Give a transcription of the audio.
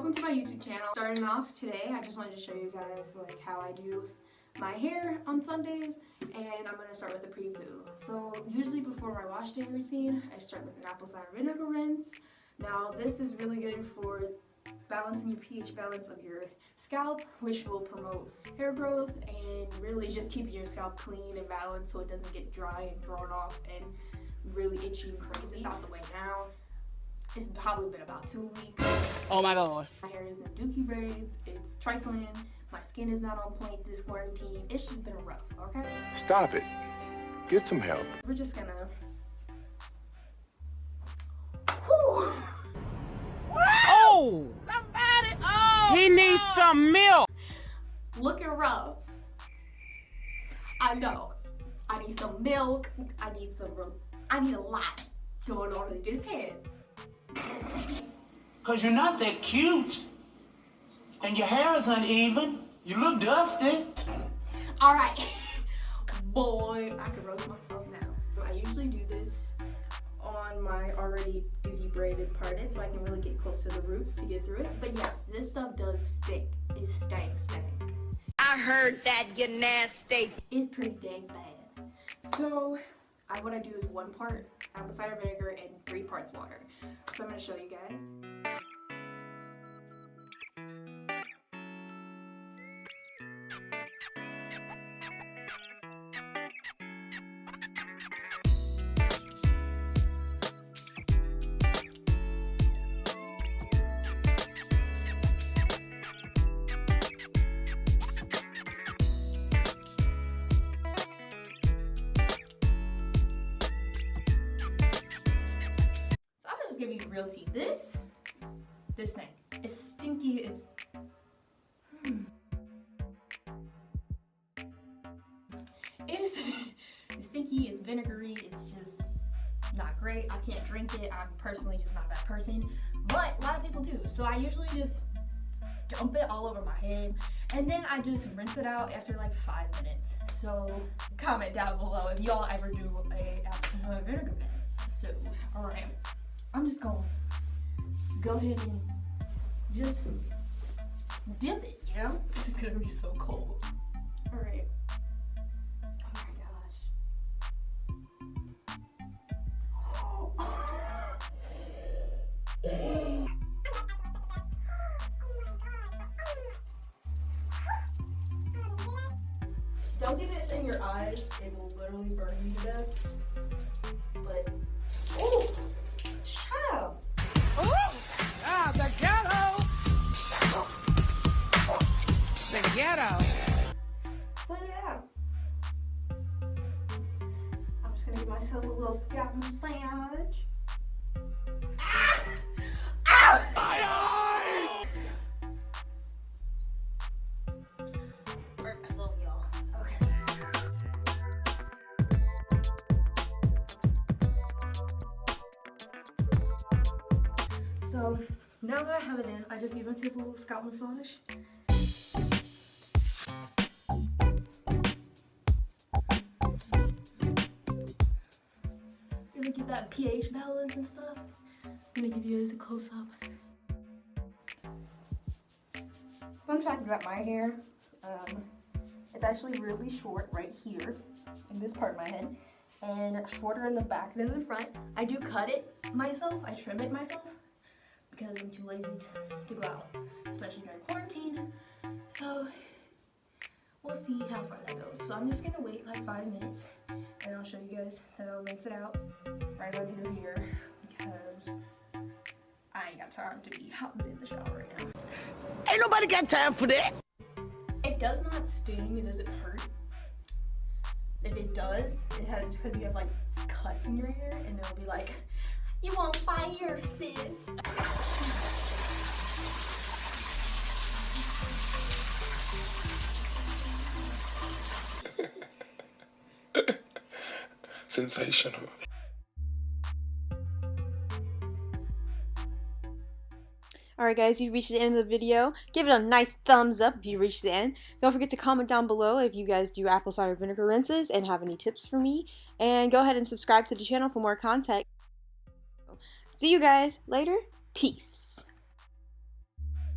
welcome to my YouTube channel. Starting off today, I just wanted to show you guys like how I do my hair on Sundays, and I'm gonna start with the pre-poo. So usually before my wash day routine, I start with an apple cider vinegar rinse. Now this is really good for balancing your pH balance of your scalp, which will promote hair growth and really just keeping your scalp clean and balanced so it doesn't get dry and thrown off and really itchy and crazy. It's out the way now. It's probably been about 2 weeks. Oh my god. My hair is in dookie braids. It's trifling. My skin is not on point this quarantine. It's just been rough, okay? Stop it. Get some help. We're just gonna... Whew. Oh! Somebody! Oh! He needs some milk! Looking rough. I know. I need some milk. I need a lot going on in this head. Cause you're not that cute. And your hair is uneven. You look dusty. Alright. Boy, I can roast myself now. So I usually do this on my already dookie braided parted so I can really get close to the roots to get through it. But yes, this stuff does stick. It stank. I heard that, you nasty. It's pretty dang bad. So what I do is 1 part apple cider vinegar and 3 parts water. So I'm going to show you guys. Give you real tea. This thing, it's stinky. It's stinky. It's vinegary. It's just not great. I can't drink it. I'm personally just not that person, but a lot of people do. So I usually just dump it all over my head, and then I just rinse it out after like 5 minutes. So comment down below if y'all ever do a apple cider vinegar rinse. So all right. I'm just gonna go ahead and just dip it, you know? This is gonna be so cold. All right. Oh my gosh. Don't get this in your eyes. It will literally burn you to death. But, oh! The ghetto! The ghetto! So yeah. I'm just gonna give myself a little scalp massage. Ah! Ow! My eye! Hurt myself, y'all. Okay. So now that I have it in, I just even take a little scalp massage. Gonna keep that pH balance and stuff. I'm gonna give you guys a close-up. Fun fact about my hair, it's actually really short right here in this part of my head, and shorter in the back than in the front. I do cut it myself, I trim it myself, because I'm too lazy to go out, especially during quarantine. So we'll see how far that goes. So I'm just gonna wait like 5 minutes and I'll show you guys. Then I'll rinse it out right under here because I ain't got time to be hopping in the shower right now. Ain't nobody got time for that. It does not sting, it doesn't hurt. If it does, it has because you have like cuts in your hair and it'll be like, you on fire, sis. Sensational. Alright guys, you've reached the end of the video. Give it a nice thumbs up if you reached the end. Don't forget to comment down below if you guys do apple cider vinegar rinses and have any tips for me. And go ahead and subscribe to the channel for more content. See you guys later. Peace.